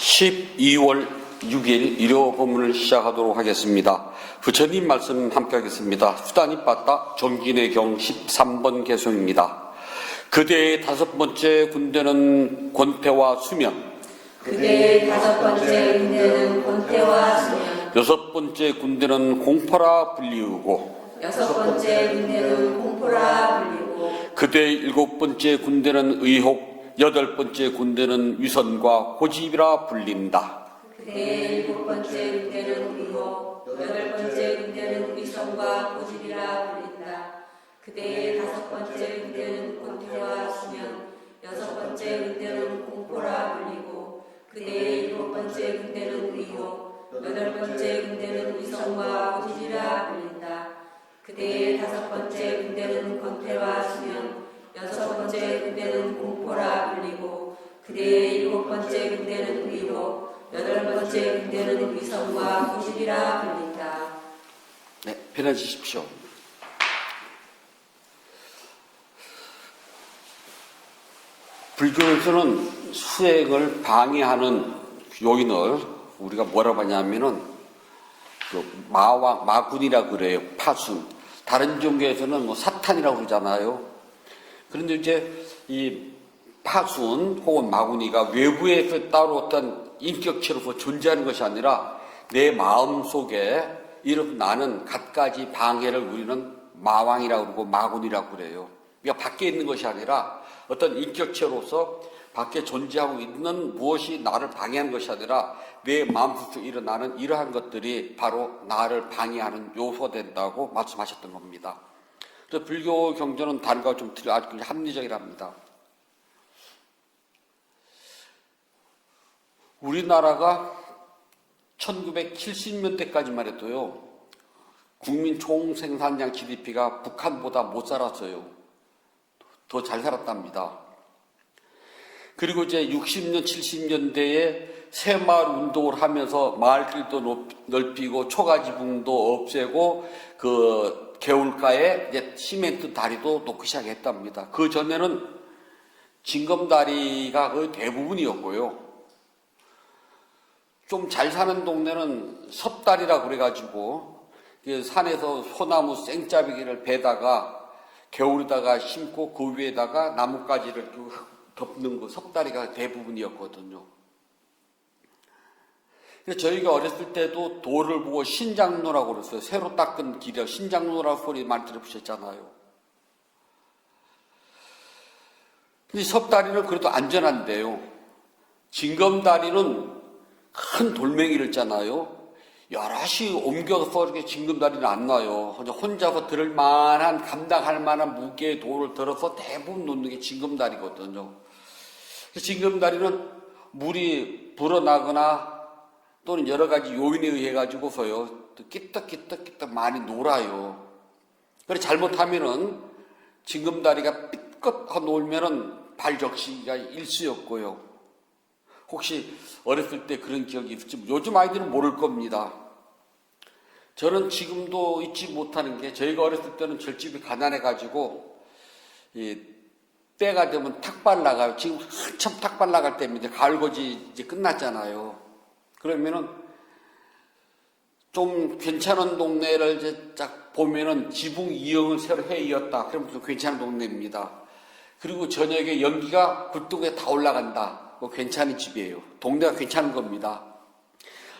12월 6일 일요 본문을 시작하도록 하겠습니다. 부처님 말씀 함께 하겠습니다. 수단이 빠따 정진의 경 13번 개송입니다. 그대의 다섯 번째 군대는 권태와 수면, 그대의 다섯 번째 군대는 권태와 수면, 여섯 번째 군대는 공포라 불리우고, 여섯 번째 군대는 공포라 불리고, 그대의 일곱 번째 군대는 의혹, 여덟 번째 군대는 위선과 고집이라 불린다. 그대의 일곱 번째 군대는 의혹, 여덟 번째 군대는 위선과 고집이라 불린다. 그대의 다섯 번째 군대는 권태와 수면, 여섯 번째 군대는 공포라 불리고, 그대의 일곱 번째 군대는 의혹, 여덟 번째 군대는 위선과 고집이라 불린다. 그대의 다섯 번째 군대는 권태와 수면, 여섯 번째 군대는 공포라 불리고, 그대의 일곱 번째 군대는 의혹, 여덟 번째 군대는 위선과 고집이라 불린다. 네, 편해지십시오. 불교에서는 수행을 방해하는 요인을 우리가 뭐라고 하냐면은 마군이라고 그래요. 파순. 다른 종교에서는 뭐 사탄이라고 그러잖아요. 그런데 이제 이 파순 혹은 마구니가 외부에서 따로 어떤 인격체로서 존재하는 것이 아니라 내 마음 속에 이런 나는 갖가지 방해를 우리는 마왕이라고 그러고 마군이라고 그래요. 그러니까 밖에 있는 것이 아니라 어떤 인격체로서 밖에 존재하고 있는 무엇이 나를 방해하는 것이 아니라 내 마음속에 일어나는 이러한 것들이 바로 나를 방해하는 요소가 된다고 말씀하셨던 겁니다. 그래서 불교 경전은 다른 거와 좀 아주 합리적이랍니다. 우리나라가 1970년대까지만 해도요, 국민 총생산량 GDP가 북한보다 못 살았어요. 더 잘 살았답니다. 그리고 이제 60년, 70년대에 새마을 운동을 하면서 마을길도 넓히고 초가지붕도 없애고 그 개울가에 이제 시멘트 다리도 놓기 시작했답니다. 그 전에는 징검다리가 거의 대부분이었고요. 좀 잘 사는 동네는 섭다리라고 그래가지고 산에서 소나무 생짜배기를 베다가 겨울에다가 심고 그 위에다가 나뭇가지를 덮는 거 섭다리가 대부분이었거든요. 저희가 어렸을 때도 돌을 보고 신장로라고 그랬어요. 새로 닦은 길이라고 신장로라고 소리 많이 들어보셨잖아요. 근데 섭다리는 그래도 안전한데요. 징검다리는 큰 돌멩이를 있잖아요. 여럿이 옮겨서 이렇게 징검다리는 안 놔요. 혼자서 들을 만한, 감당할 만한 무게의 돌을 들어서 대부분 놓는 게 징검다리거든요. 징검다리는 물이 불어나거나 또는 여러 가지 요인에 의해 가지고서요, 끼떡끼떡 많이 놀아요. 그래 잘못하면은 징검다리가 삐끗하고 놀면은 발 적시기가 일쑤였고요. 혹시 어렸을 때 그런 기억이 있을지 요즘 아이들은 모를 겁니다. 저는 지금도 잊지 못하는 게 저희가 어렸을 때는 절집이 가난해가지고 때가 되면 탁발 나가요. 지금 한참 탁발 나갈 때입니다. 가을고지 이제 끝났잖아요. 그러면은 좀 괜찮은 동네를 이제 딱 보면은 지붕 2형을 새로 해이었다. 그러면 좀 괜찮은 동네입니다. 그리고 저녁에 연기가 굴뚝에 다 올라간다. 괜찮은 집이에요. 동네가 괜찮은 겁니다.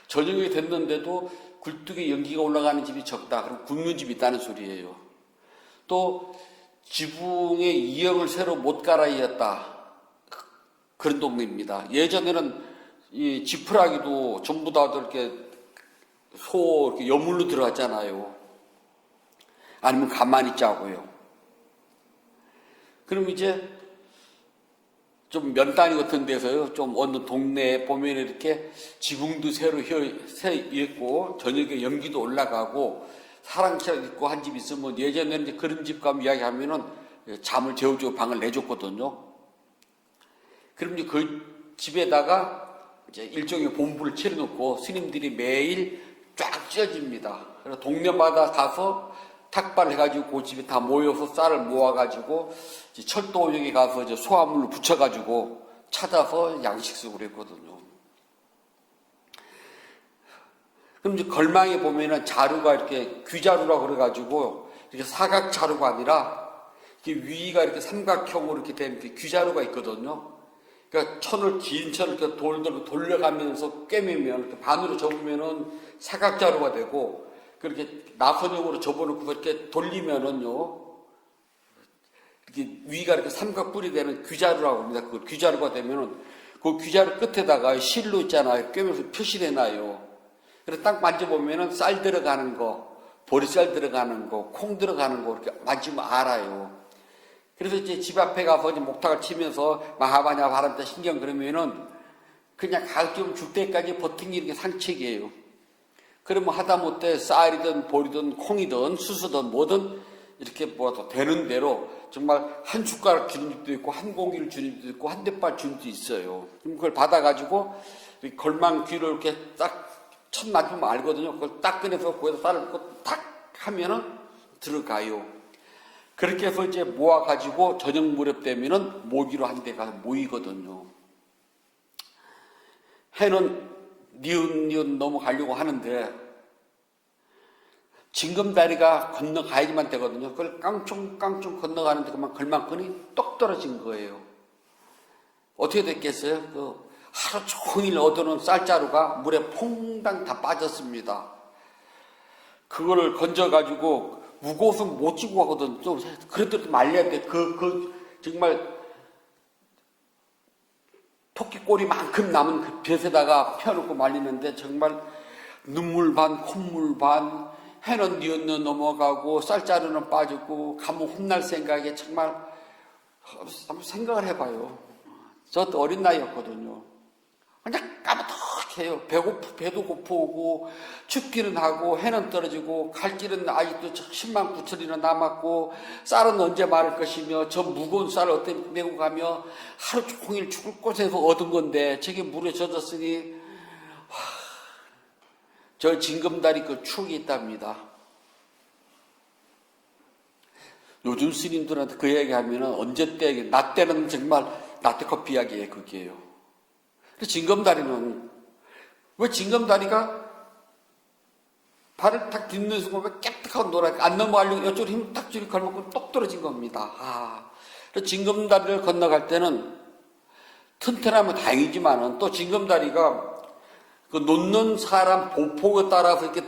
저녁이 됐는데도 굴뚝에 연기가 올라가는 집이 적다. 그럼 굶는 집이 있다는 소리예요. 또 지붕에 2형을 새로 못 갈아이었다. 그런 동네입니다. 예전에는 이 지푸라기도 전부 다 이렇게 이렇게 여물로 들어갔잖아요. 아니면 가만히 짜고요. 그럼 이제 좀 면단위 같은 데서요, 좀 어느 동네에 보면 이렇게 지붕도 새로 있고, 저녁에 연기도 올라가고, 사랑채 있고 한 집 있으면 예전에는 이제 그런 집 가면 이야기하면은 잠을 재워주고 방을 내줬거든요. 그럼 이제 그 집에다가 이제 일종의 본부를 차려놓고 스님들이 매일 쫙 찢어집니다. 그래서 동네마다 가서 탁발을 해가지고 그 집에 다 모여서 쌀을 모아가지고 철도역에 가서 이제 소화물로 붙여가지고 찾아서 양식 쓰고 그랬거든요. 그럼 이제 걸망에 보면은 자루가 이렇게 귀자루라고 그래가지고 이렇게 사각 자루가 아니라 이렇게 위가 이렇게 삼각형으로 이렇게 된 귀자루가 있거든요. 그러니까 긴 천을 이렇게 돌려가면서 꿰매면 이렇게 반으로 접으면은 사각 자루가 되고 그렇게 나선형으로 접어놓고 이렇게 돌리면은요. 이렇게 위가 이렇게 삼각뿔이 되는 귀자루라고 합니다. 그 귀자루가 되면은 그 귀자루 끝에다가 실로 있잖아요. 꿰매서 표시를 해놔요. 그래서 딱 만져보면은 쌀 들어가는 거, 보리쌀 들어가는 거, 콩 들어가는 거 이렇게 만지면 알아요. 그래서 이제 집 앞에 가서 이제 목탁을 치면서 마하바냐 바람다 신경 그러면은 그냥 가끔 줄 때까지 버티는 게 상책이에요. 그러면 하다못해 쌀이든 보리든 콩이든 수수든 뭐든 이렇게 뭐라도 되는 대로 정말 한 숟가락 주는 집도 있고 한 공기를 주는 집도 있고 한 대발 주는 집도 있어요. 그럼 그걸 받아가지고 걸망 귀를 이렇게 딱 첫 맞으면 알거든요. 그걸 딱 꺼내서 거기다 쌀을 넣고 탁 하면은 들어가요. 그렇게 해서 이제 모아가지고 저녁 무렵 되면은 모기로 한 대 가서 모이거든요. 해는 니은 넘어가려고 하는데 징검다리가 건너가야지만 되거든요. 그걸 깡총깡총 건너가는데 그만 걸망끈이 똑 떨어진 거예요. 어떻게 됐겠어요? 하루 종일 얻어놓은 쌀자루가 물에 퐁당 다 빠졌습니다. 그거를 건져가지고 무거워서 못 쥐고 가거든. 좀 그래도 말려야 돼. 정말 토끼 꼬리만큼 남은 그 볕에다가 펴놓고 말리는데 정말 눈물 반 콧물 반 해는 니은 넘어가고 쌀자루는 빠지고 가면 혼날 생각에 정말 한번 생각을 해봐요. 저도 어린 나이였거든요. 그냥 까마득해요. 배도 고프고 춥기는 하고 해는 떨어지고 갈 길은 아직도 10만 9천이나 남았고 쌀은 언제 마를 것이며 저 무거운 쌀을 어떻게 메고 가며 하루 종일 죽을 곳에서 얻은 건데 저게 물에 젖었으니 저 징검다리 그 추억이 있답니다. 요즘 스님들한테 그 얘기하면은 언제 때 나 때는 정말 라떼 커피 이야기예요. 그게요. 징검다리는 왜 징검다리가 발을 탁 딛는 순간 왜 깨끗하고 노랗게 안 넘어가려고 이쪽으로 힘 딱 줄이 걸먹고 똑 떨어진 겁니다. 그래서 징검다리를 건너갈 때는 튼튼하면 다행이지만은 또 징검다리가 그 놓는 사람 보폭에 따라서 이렇게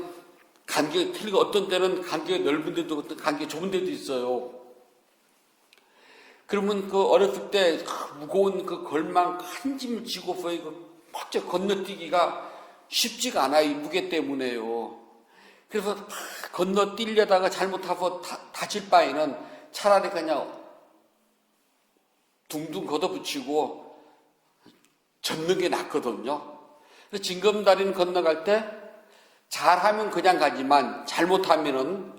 간격이 틀리고 어떤 때는 간격이 넓은 데도 어떤 간격이 좁은 데도 있어요. 그러면 그 어렸을 때 무거운 그 걸망 한 짐을 지고서 이거 어째 건너뛰기가 쉽지가 않아요. 이 무게 때문에요. 그래서 건너뛰려다가 잘못하고 다칠 바에는 차라리 그냥 둥둥 걷어붙이고 젖는 게 낫거든요. 그래서 징검다리는 건너갈 때 잘하면 그냥 가지만 잘못하면은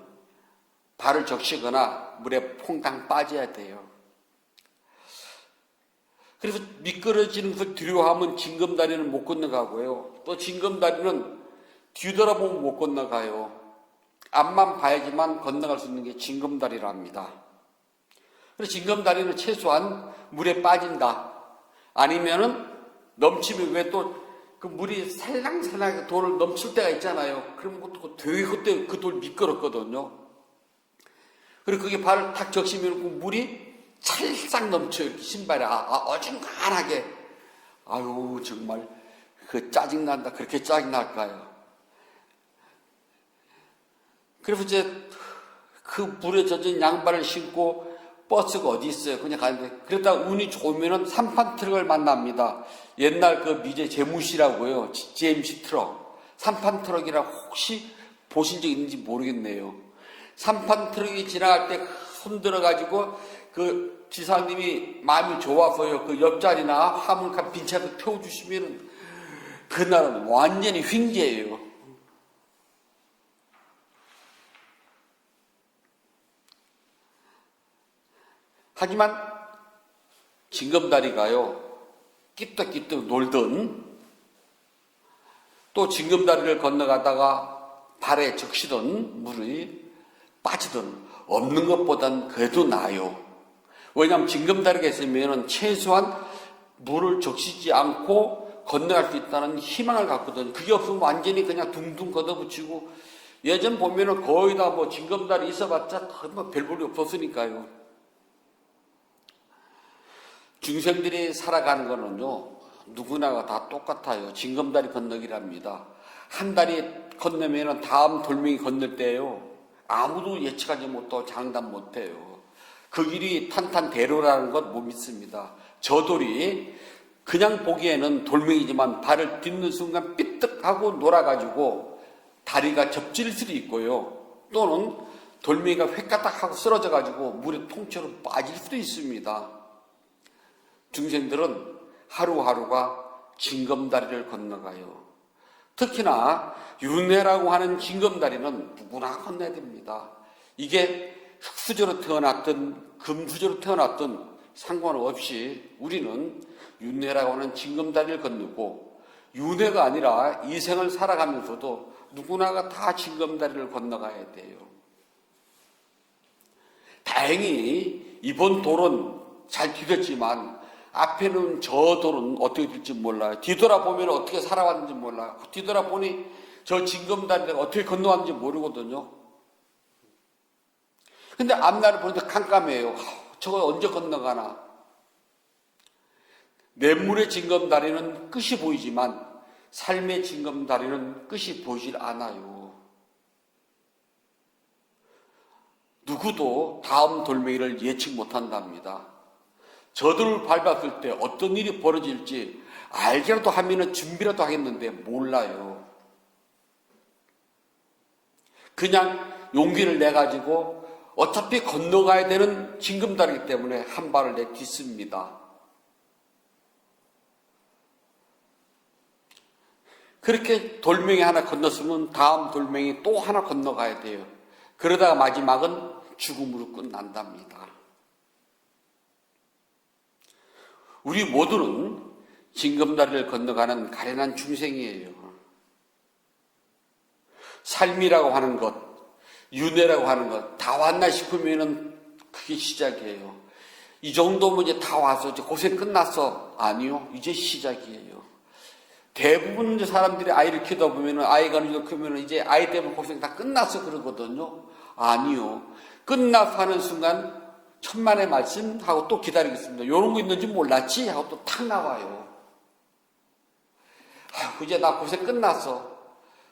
발을 적시거나 물에 퐁당 빠져야 돼요. 그래서 미끄러지는 걸 두려워하면 징검다리는 못 건너가고요. 또 징검다리는 뒤돌아보면 못 건너가요. 앞만 봐야지만 건너갈 수 있는 게 징검다리랍니다. 그래서 징검다리는 최소한 물에 빠진다. 아니면은 넘치면 왜 또 그 물이 살랑살랑 돌을 넘칠 때가 있잖아요. 그러면 되게 그때 그 돌 미끄럽거든요. 그리고 그게 발을 탁 적시면 그 물이 찰싹 넘쳐요. 이렇게 신발에 어중간하게. 아유 정말 그 짜증난다. 그렇게 짜증날까요? 그래서 이제 그 물에 젖은 양발을 신고 버스가 어디 있어요? 그냥 가는데 그러다 운이 좋으면은 3판 트럭을 만납니다. 옛날 그 미제 재무시라고요. GMC 트럭. 3판 트럭이라 혹시 보신 적 있는지 모르겠네요. 3판 트럭이 지나갈 때 손들어가지고 그 지사님이 마음이 좋아서요. 그 옆자리나 화물칸 빈 차도 태워주시면은 그날은 완전히 횡재예요. 하지만 징검다리가요. 끼떡끼떡 놀던 또 징검다리를 건너가다가 발에 적시던 물이 빠지던 없는 것보단 그래도 나아요. 왜냐하면 징검다리가 있으면 최소한 물을 적시지 않고 건너갈 수 있다는 희망을 갖거든요. 그게 없으면 완전히 그냥 둥둥 걷어붙이고, 예전 보면은 거의 다 뭐 징검다리 있어봤자 뭐 별볼이 없었으니까요. 중생들이 살아가는 거는요, 누구나가 다 똑같아요. 징검다리 건너기랍니다. 한 다리 건너면은 다음 돌멩이 건널 때요, 아무도 예측하지 못하고 장담 못해요. 그 길이 탄탄대로라는 것 못 믿습니다. 저 돌이 그냥 보기에는 돌멩이지만 발을 딛는 순간 삐뜩하고 놀아가지고 다리가 접질 수도 있고요. 또는 돌멩이가 획가닥하고 쓰러져가지고 물에 통째로 빠질 수도 있습니다. 중생들은 하루하루가 징검다리를 건너가요. 특히나 윤회라고 하는 징검다리는 누구나 건너야 됩니다. 이게 흙수저로 태어났든 금수저로 태어났든 상관없이 우리는 윤회라고 하는 징검다리를 건너고, 윤회가 아니라 이 생을 살아가면서도 누구나가 다 징검다리를 건너가야 돼요. 다행히 이번 돌은 잘 뒤졌지만 앞에는 저 돌은 어떻게 될지 몰라요. 뒤돌아보면 어떻게 살아왔는지 몰라요. 뒤돌아보니 저 징검다리를 어떻게 건너왔는지 모르거든요. 근데 앞날을 보는데 깜깜해요. 저거 언제 건너가나. 냇물의 징검다리는 끝이 보이지만 삶의 징검다리는 끝이 보이질 않아요. 누구도 다음 돌멩이를 예측 못한답니다. 저들을 밟았을 때 어떤 일이 벌어질지 알기라도 하면은 준비라도 하겠는데 몰라요. 그냥 용기를 내가지고 어차피 건너가야 되는 징검다리이기 때문에 한 발을 내딛습니다. 그렇게 돌멩이 하나 건넜으면 다음 돌멩이 또 하나 건너가야 돼요. 그러다가 마지막은 죽음으로 끝난답니다. 우리 모두는 징검다리를 건너가는 가련한 중생이에요. 삶이라고 하는 것, 윤회라고 하는 것, 다 왔나 싶으면은 그게 시작이에요. 이 정도면 이제 다 와서 이제 고생 끝났어. 아니요. 이제 시작이에요. 대부분 이제 사람들이 아이를 키우다 보면은 아이가 어느 정도 크면은 이제 아이 때문에 고생 다 끝났어 그러거든요. 아니요. 끝나서 하는 순간 천만의 말씀 하고 또 기다리겠습니다. 이런 거 있는지 몰랐지? 하고 또 탁 나와요. 아이고, 이제 나 고생 끝났어.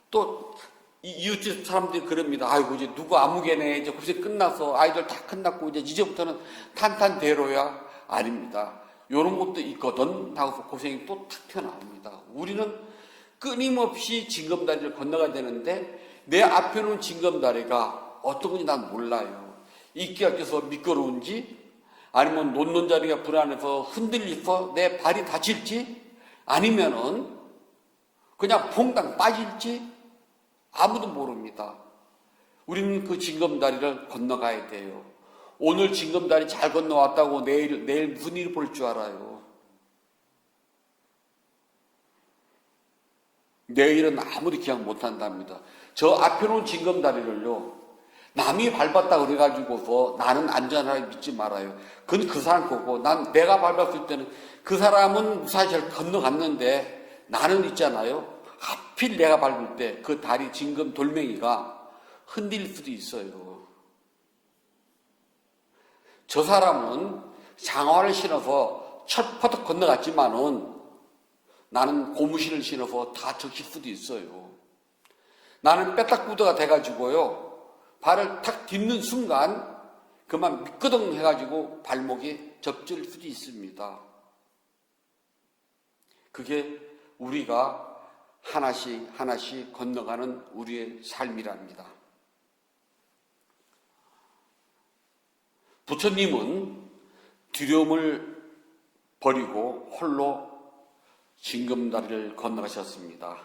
또 이웃집 사람들이 그럽니다. 아이고, 이제 누구 아무개네. 이제 고생 끝났어. 아이들 다 끝났고 이제부터는 탄탄대로야. 아닙니다. 이런 것도 있거든 하고 고생이 또 탁 튀어나옵니다. 우리는 끊임없이 징검다리를 건너가야 되는데 내 앞에 놓은 징검다리가 어떤 건지 난 몰라요. 이끼가 껴서 미끄러운지, 아니면 놓는 자리가 불안해서 흔들려서 내 발이 다칠지, 아니면은 그냥 퐁당 빠질지 아무도 모릅니다. 우리는 그 징검다리를 건너가야 돼요. 오늘 징검다리 잘 건너왔다고 내일 무슨 일이 볼 줄 알아요? 내일은 아무도 기약 못한답니다. 저 앞에 놓은 징검다리를요, 남이 밟았다 그래가지고서 나는 안전하게 믿지 말아요. 그건 그 사람 거고, 내가 밟았을 때는 그 사람은 무사히 잘 건너갔는데 나는 있잖아요. 하필 내가 밟을 때 그 다리 징검 돌멩이가 흔들릴 수도 있어요. 저 사람은 장화를 신어서 철퍼덕 건너갔지만은 나는 고무신을 신어서 다 적힐 수도 있어요. 나는 빼딱구더가 돼가지고요, 발을 탁 딛는 순간 그만 미끄덩 해가지고 발목이 접질 수도 있습니다. 그게 우리가 하나씩 하나씩 건너가는 우리의 삶이랍니다. 부처님은 두려움을 버리고 홀로 징검다리를 건너가셨습니다.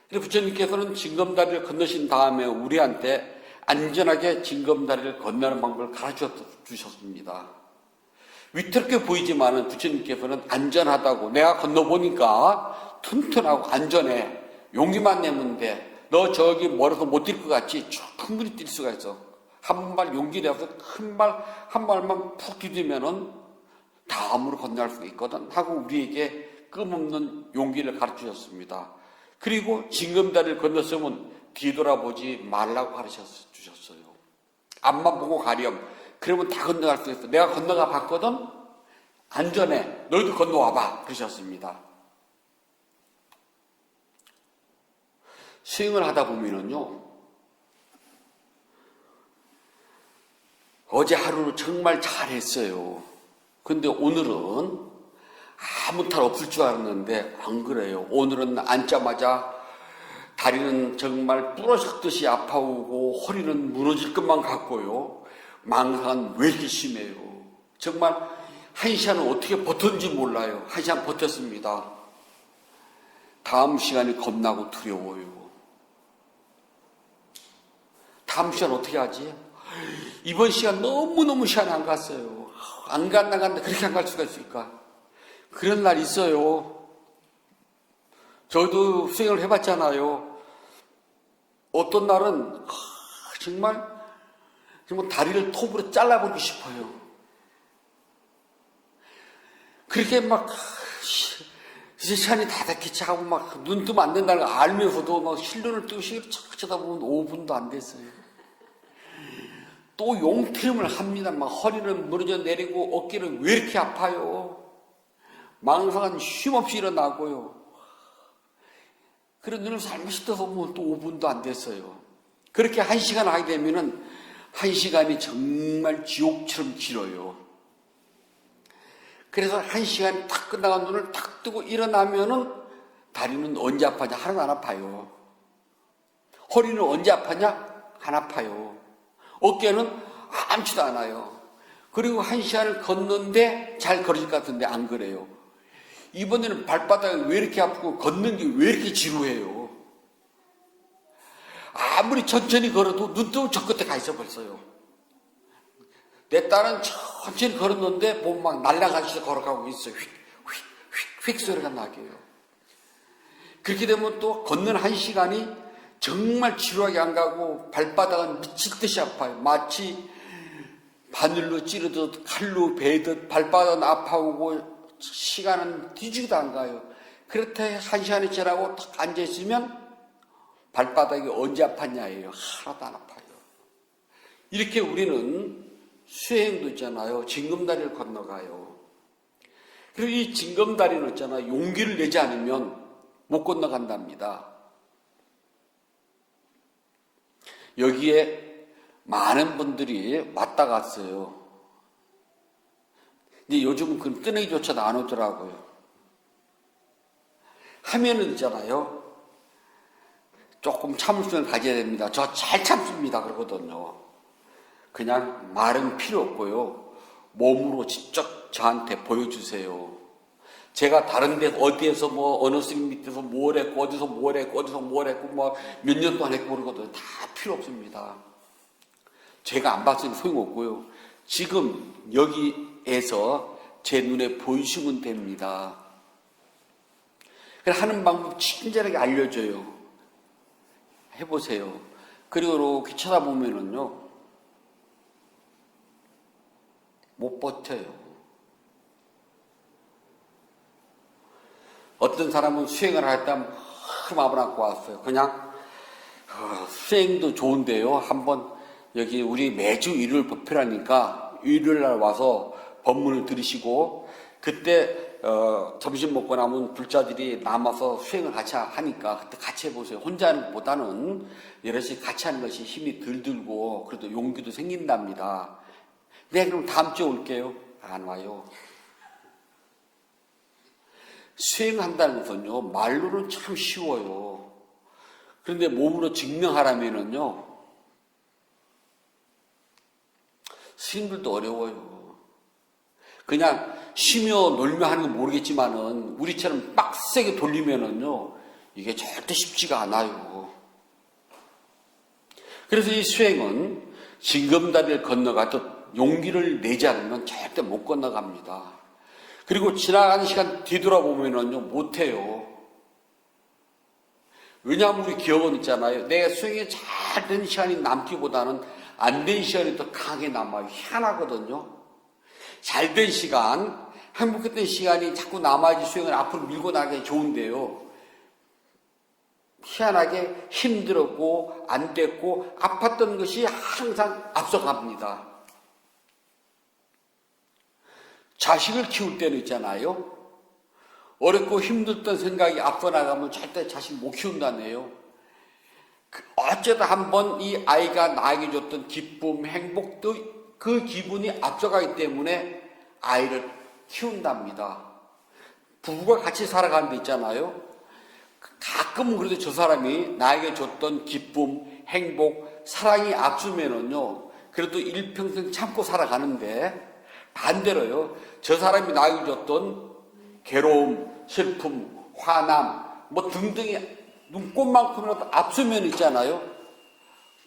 그래서 부처님께서는 징검다리를 건너신 다음에 우리한테 안전하게 징검다리를 건너는 방법을 가르쳐 주셨습니다. 위태롭게 보이지만은 부처님께서는 안전하다고, 내가 건너보니까 튼튼하고 안전해. 용기만 내면 돼. 너 저기 멀어서 못 뛸 것 같지? 충분히 뛸 수가 있어. 한 발 용기 내서 한 발만 푹 디디면은 다음으로 건너갈 수 있거든 하고 우리에게 끝없는 용기를 가르치셨습니다. 그리고 징검다리를 건넜으면 뒤돌아보지 말라고 가르쳐 주셨어요. 앞만 보고 가렴. 그러면 다 건너갈 수 있어. 내가 건너가 봤거든. 안전해. 너희도 건너와봐. 그러셨습니다. 수행을 하다 보면은요, 어제 하루는 정말 잘했어요. 근데 오늘은 아무 탈 없을 줄 알았는데 안 그래요. 오늘은 앉자마자 다리는 정말 부러졌듯이 아파오고 허리는 무너질 것만 같고요. 망상은 왜 이렇게 심해요. 정말 한 시간은 어떻게 버텼는지 몰라요. 한 시간 버텼습니다. 다음 시간이 겁나고 두려워요. 다음 시간 어떻게 하지? 이번 시간 너무너무 시간 안 갔어요. 안 간다 그렇게 안 갈 수가 있을까? 그런 날 있어요. 저도 수행을 해봤잖아요. 어떤 날은 정말 다리를 톱으로 잘라버리고 싶어요. 그렇게 막 시간이 다 됐겠지 하고 막 눈 뜨면 안 된다는 걸 알면서도 막 실눈을 뜨고 시계를 착 쳐다보면 5분도 안 됐어요. 또 용트림을 합니다. 막 허리는 무너져 내리고 어깨는 왜 이렇게 아파요. 망상은 쉼없이 일어나고요. 그런 눈을 살며시 떠서 보면 또 5분도 안 됐어요. 그렇게 1시간 하게 되면은 1시간이 정말 지옥처럼 길어요. 그래서 1시간이 탁 끝나간 눈을 탁 뜨고 일어나면은 다리는 언제 아파냐? 하나도 안 아파요. 허리는 언제 아파냐? 안 아파요. 어깨는 아무렇지도 않아요. 그리고 1시간을 걷는데 잘 걸을 것 같은데 안 그래요. 이번에는 발바닥이 왜 이렇게 아프고 걷는 게 왜 이렇게 지루해요. 아무리 천천히 걸어도 눈 뜨면 저 끝에 가 있어 벌써요. 내 딸은 천천히 걸었는데 몸 막 날아가면서 걸어가고 있어요. 휙 소리가 나게요. 그렇게 되면 또 걷는 1시간이 정말 지루하게 안 가고 발바닥은 미칠 듯이 아파요. 마치 바늘로 찌르듯 칼로 베듯 발바닥은 아파오고 시간은 뒤지기도 안 가요. 그렇게 1시간이 지나고 딱 앉아있으면 발바닥이 언제 아팠냐예요. 하나도 안 아파요. 이렇게 우리는 수행도 있잖아요. 징검다리를 건너가요. 그리고 이 징검다리는 있잖아요. 용기를 내지 않으면 못 건너간답니다. 여기에 많은 분들이 왔다 갔어요. 근데 요즘은 그 뜨내기조차도 안 오더라고요. 하면은 있잖아요. 조금 참을성을 가져야 됩니다. 저 잘 참습니다. 그러거든요. 그냥 말은 필요 없고요. 몸으로 직접 저한테 보여주세요. 제가 다른 데 어디에서 어느 스님 밑에서 뭘 했고 어디서 뭘 했고 몇 년 동안 했고 그러거든요. 다 필요 없습니다. 제가 안 봤으니 소용없고요. 지금 여기에서 제 눈에 보이시면 됩니다. 하는 방법 친절하게 알려줘요. 해보세요. 그리고 이렇게 쳐다보면은요, 못 버텨요. 어떤 사람은 수행을 할 때 마음을 안고 왔어요. 그냥 수행도 좋은데요. 한번 여기 우리 매주 일요일 법회라니까 일요일 날 와서 법문을 들으시고 그때 점심 먹고 남은 불자들이 남아서 수행을 같이 하니까 그때 같이 해보세요. 혼자 하는 것보다는 여럿이 같이 하는 것이 힘이 덜 들고 그래도 용기도 생긴답니다. 네, 그럼 다음 주에 올게요. 안 와요. 수행한다는 것은요, 말로는 참 쉬워요. 그런데 몸으로 증명하라면은요, 스님들도 어려워요. 그냥 쉬며 놀며 하는 건 모르겠지만은, 우리처럼 빡세게 돌리면은요, 이게 절대 쉽지가 않아요. 그래서 이 수행은 징검다리를 건너가도 용기를 내지 않으면 절대 못 건너갑니다. 그리고 지나가는 시간 뒤돌아보면은요, 못해요. 왜냐하면 우리 기억은 있잖아요. 내 수행이 잘 된 시간이 남기보다는 안 된 시간이 더 강하게 남아요. 희한하거든요. 잘 된 시간, 행복했던 시간이 자꾸 나머지 수행을 앞으로 밀고 나가기 좋은데요. 희한하게 힘들었고 안 됐고 아팠던 것이 항상 앞서갑니다. 자식을 키울 때는 있잖아요. 어렵고 힘들던 생각이 앞서 나가면 절대 자식 못 키운다네요. 어쩌다 한번 이 아이가 나에게 줬던 기쁨, 행복도 그 기분이 앞서가기 때문에 아이를 키운답니다. 부부가 같이 살아가는 데 있잖아요. 가끔은 그래도 저 사람이 나에게 줬던 기쁨, 행복, 사랑이 앞서면은요, 그래도 일평생 참고 살아가는데, 반대로요, 저 사람이 나에게 줬던 괴로움, 슬픔, 화남, 뭐 등등이 눈꽃만큼이라도 앞서면 있잖아요.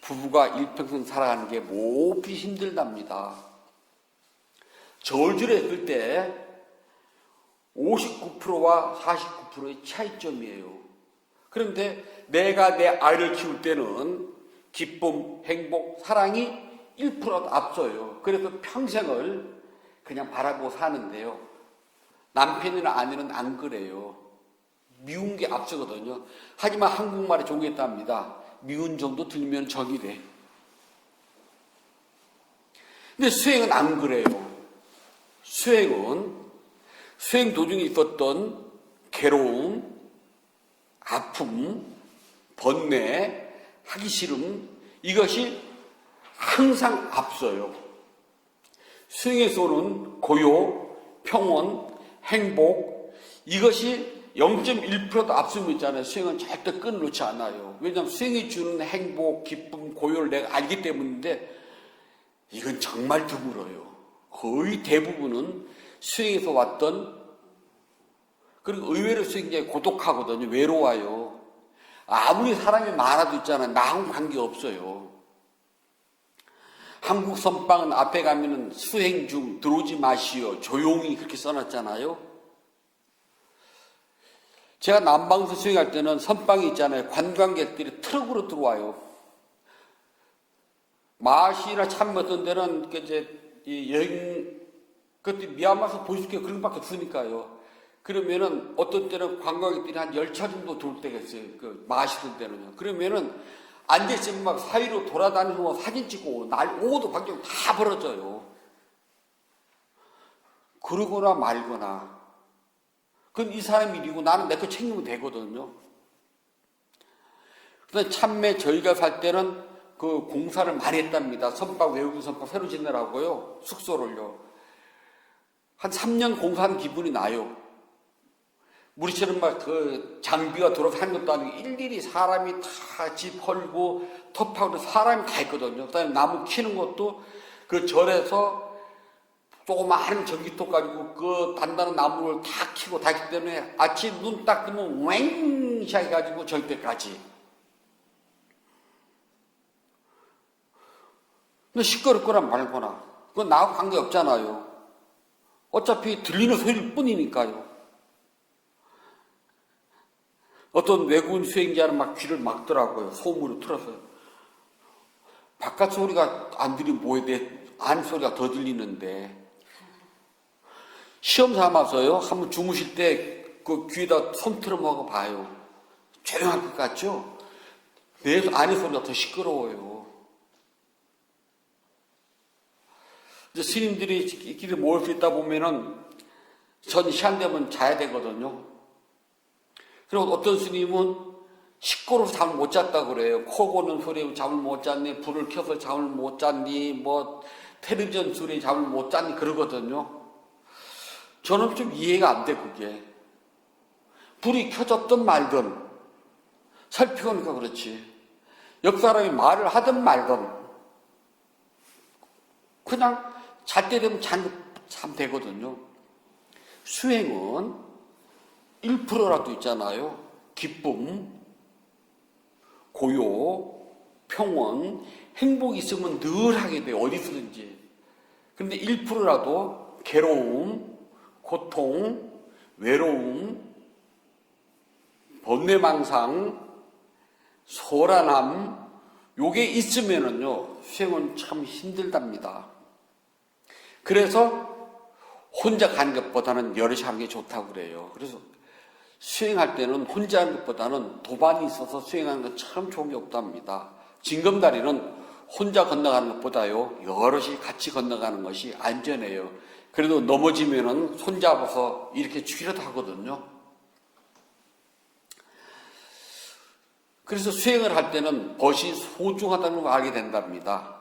부부가 일평생 살아가는 게 몹시 힘들답니다. 저울질을 했을 때 59%와 49%의 차이점이에요. 그런데 내가 내 아이를 키울 때는 기쁨, 행복, 사랑이 1%도 앞서요. 그래서 평생을 그냥 바라보고 사는데요. 남편이나 아내는 안 그래요. 미운 게 앞서거든요. 하지만 한국말에 종했답니다. 미운 정도 들면 정이래. 근데 수행은 안 그래요. 수행 도중에 있었던 괴로움, 아픔, 번뇌, 하기 싫음, 이것이 항상 앞서요. 수행에서는 고요, 평온, 행복, 이것이 0.1%도 앞서면 있잖아요. 수행은 절대 끊어놓지 않아요. 왜냐하면 수행이 주는 행복, 기쁨, 고요를 내가 알기 때문인데 이건 정말 드물어요. 거의 대부분은 수행에서 왔던, 그리고 의외로 수행자가 고독하거든요. 외로워요. 아무리 사람이 많아도 있잖아요. 나하고는 관계없어요. 한국 선방은 앞에 가면은 수행 중 들어오지 마시오. 조용히 그렇게 써놨잖아요. 제가 남방에서 수행할 때는 선방이 있잖아요. 관광객들이 트럭으로 들어와요. 마시나 참모 어떤 데는 이제 여행, 그것도 미얀마에서 보실 게 그런 밖에 없으니까요. 그러면은 어떤 때는 관광객들이 한 10차 정도 들어올 때가 있어요. 그 마시던 때는요. 그러면은 앉아있으면 막 사이로 돌아다니고 사진 찍고 날 오도 방정 다 벌어져요. 그러거나 말거나. 그건 이 사람 일이고 나는 내 거 챙기면 되거든요. 그래서 참매 저희가 살 때는 그 공사를 많이 했답니다. 선박, 외국인 선박 새로 짓느라고요. 숙소를요. 한 3년 공사한 기분이 나요. 우리처럼 막 그 장비가 돌아서 하는 것도 아니고 일일이 사람이 다 집 헐고 톱하고 사람이 다 있거든요. 그다음에 나무 키는 것도 그 절에서 조그마한 전기톱 가지고 그 단단한 나무를 다 키고 다 했기 때문에 아침 눈 딱 뜨면 왱 해가지고 절대까지. 근데 시끄럽거나 말거나 그건 나하고 관계없잖아요. 어차피 들리는 소리일 뿐이니까요. 어떤 외국인 수행자는 막 귀를 막더라고요. 소음으로 틀어서. 바깥 소리가 안 들리면 뭐해, 내 안 소리가 더 들리는데. 시험 삼아서요. 한번 주무실 때 그 귀에다 손 틀어먹어 봐요. 조용할 것 같죠? 내 안의 소리가 더 시끄러워요. 이제 스님들이 길에 모일 수 있다 보면은 전 시간 되면 자야 되거든요. 그리고 어떤 스님은 시끄러워서 잠을 못 잤다 그래요. 코 고는 소리에 잠을 못 잤니, 불을 켜서 잠을 못 잤니, 뭐 텔레비전 소리에 잠을 못 잤니 그러거든요. 저는 좀 이해가 안 돼, 그게. 불이 켜졌든 말든 살펴보니까 그렇지. 옆 사람이 말을 하든 말든 그냥 잘 때 되면 참 되거든요. 수행은 1%라도 있잖아요. 기쁨, 고요, 평온, 행복이 있으면 늘 하게 돼요. 어디서든지. 그런데 1%라도 괴로움, 고통, 외로움, 번뇌망상, 소란함, 요게 있으면은요, 수행은 참 힘들답니다. 그래서 혼자 가는 것보다는 여럿이 하는 게 좋다고 그래요. 그래서 수행할 때는 혼자 하는 것보다는 도반이 있어서 수행하는 건 참 좋은 게 없답니다. 징검다리는 혼자 건너가는 것보다요, 여럿이 같이 건너가는 것이 안전해요. 그래도 넘어지면은 손잡아서 이렇게 죽이려도 하거든요. 그래서 수행을 할 때는 벗이 소중하다는 걸 알게 된답니다.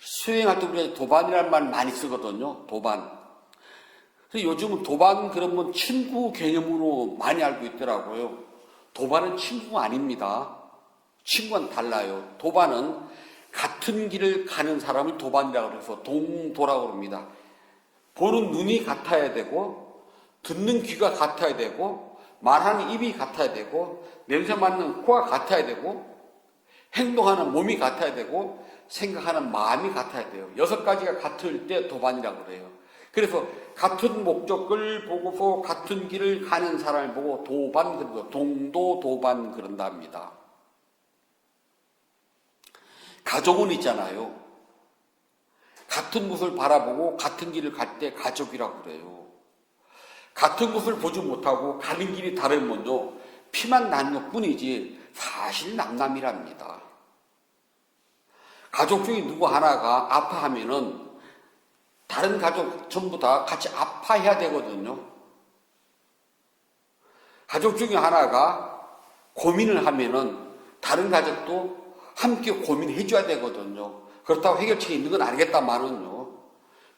수행할 때 우리가 도반이라는 말 많이 쓰거든요. 도반. 그래서 요즘은 도반 그러면 친구 개념으로 많이 알고 있더라고요. 도반은 친구가 아닙니다. 친구와는 달라요. 도반은 같은 길을 가는 사람을 도반이라고 해서 동도라고 합니다. 보는 눈이 같아야 되고, 듣는 귀가 같아야 되고, 말하는 입이 같아야 되고, 냄새 맡는 코가 같아야 되고, 행동하는 몸이 같아야 되고, 생각하는 마음이 같아야 돼요. 6가지가 같을 때 도반이라고 그래요. 그래서 같은 목적을 보고서 같은 길을 가는 사람을 보고 도반, 그리고 동도 도반 그런다 합니다. 가족은 있잖아요. 같은 곳을 바라보고 같은 길을 갈 때 가족이라고 그래요. 같은 곳을 보지 못하고 가는 길이 다르면요, 피만 나는 것 뿐이지 사실 남남이랍니다. 가족 중에 누구 하나가 아파하면은 다른 가족 전부 다 같이 아파해야 되거든요. 가족 중에 하나가 고민을 하면은 다른 가족도 함께 고민해 줘야 되거든요. 그렇다고 해결책이 있는 건 아니겠다마는요.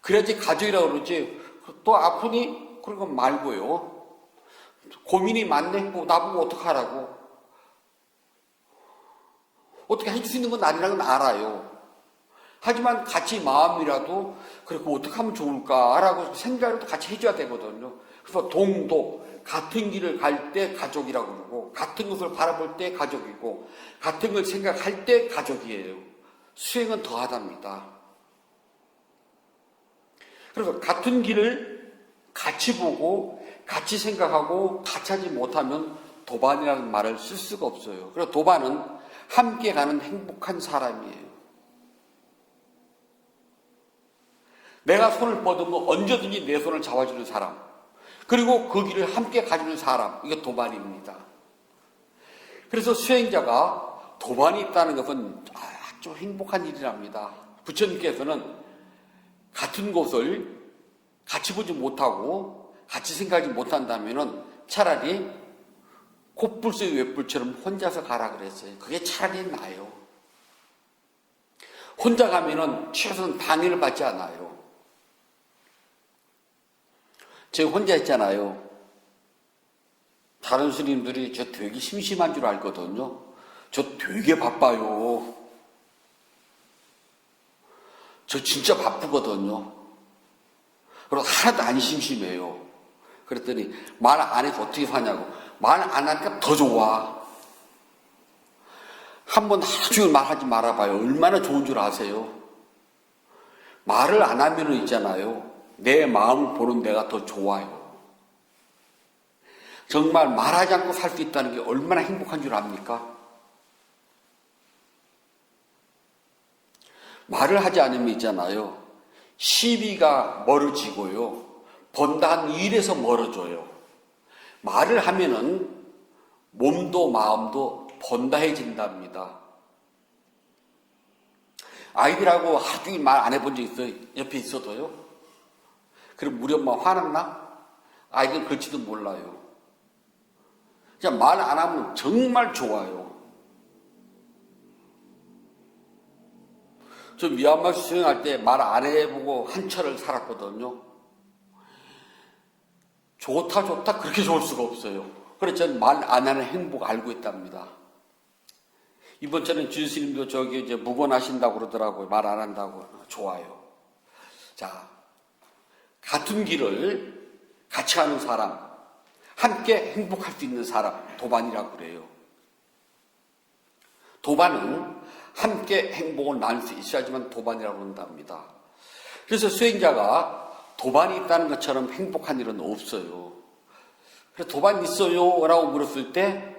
그래야지 가족이라고 그러지. 또 아프니? 그런 건 말고요. 고민이 많네? 뭐 나보고 어떡하라고. 어떻게 해줄 수 있는 건 아니라는 건 알아요. 하지만 같이 마음이라도 그렇게 어떻게 하면 좋을까라고 생각을 같이 해줘야 되거든요. 그래서 동도, 같은 길을 갈 때 가족이라고 그러고, 같은 것을 바라볼 때 가족이고, 같은 걸 생각할 때 가족이에요. 수행은 더하답니다. 그래서 같은 길을 같이 보고, 같이 생각하고, 같이 하지 못하면 도반이라는 말을 쓸 수가 없어요. 그래서 도반은 함께 가는 행복한 사람이에요. 내가 손을 뻗으면 언제든지 내 손을 잡아주는 사람, 그리고 그 길을 함께 가주는 사람, 이게 도반입니다. 그래서 수행자가 도반이 있다는 것은 아주 행복한 일이랍니다. 부처님께서는 같은 곳을 같이 보지 못하고 같이 생각하지 못한다면 차라리 콧불 속의 웹불처럼 혼자서 가라 그랬어요. 그게 차라리 나아요. 혼자 가면은 최소한 방해를 받지 않아요. 제가 혼자 있잖아요. 다른 스님들이 저 되게 심심한 줄 알거든요. 저 되게 바빠요. 저 진짜 바쁘거든요. 그리고 하나도 안 심심해요. 그랬더니 말 안 해서 어떻게 사냐고. 말 안 하니까 더 좋아. 한번 하루 종일 말하지 말아봐요. 얼마나 좋은 줄 아세요? 말을 안 하면 있잖아요. 내 마음을 보는 내가 더 좋아요. 정말 말하지 않고 살 수 있다는 게 얼마나 행복한 줄 압니까? 말을 하지 않으면 있잖아요. 시비가 멀어지고요. 번다한 일에서 멀어져요. 말을 하면은 몸도 마음도 번다해진답니다. 아이들하고 하루 종일 말 안 해본 적 있어요? 옆에 있어도요? 그럼 우리 엄마 화났나? 아이들 그럴지도 몰라요. 그냥 말 안 하면 정말 좋아요. 저 미얀마 수행할 때 말 안 해보고 한 철을 살았거든요. 좋다 그렇게 좋을 수가 없어요. 그래서 저는 말 안 하는 행복 알고 있답니다. 이번 주에는 주스님도 저기 이제 묵원하신다고 그러더라고요. 말 안 한다고. 좋아요. 자, 같은 길을 같이 하는 사람, 함께 행복할 수 있는 사람, 도반이라고 그래요. 도반은 함께 행복을 나눌 수 있어야지만 도반이라고 한답니다. 그래서 수행자가 도반이 있다는 것처럼 행복한 일은 없어요. 그래서 도반 있어요? 라고 물었을 때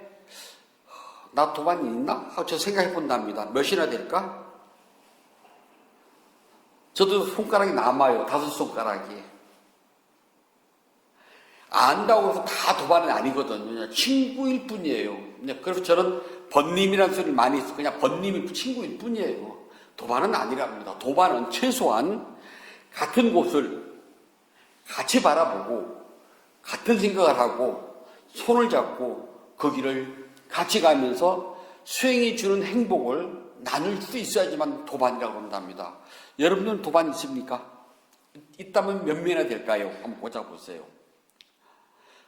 나 도반이 있나? 하고 저 생각해 본답니다. 몇이나 될까? 저도 손가락이 남아요. 5손가락이. 안다고 해서 다 도반은 아니거든요. 그냥 친구일 뿐이에요. 그래서 저는 번님이라는 소리를 많이 해서 그냥 번님이 친구일 뿐이에요. 도반은 아니랍니다. 도반은 최소한 같은 곳을 같이 바라보고 같은 생각을 하고 손을 잡고 거기를 같이 가면서 수행이 주는 행복을 나눌 수 있어야지만 도반이라고 한답니다. 여러분들은 도반 있습니까? 있다면 몇 명이나 될까요? 한번 보자보세요.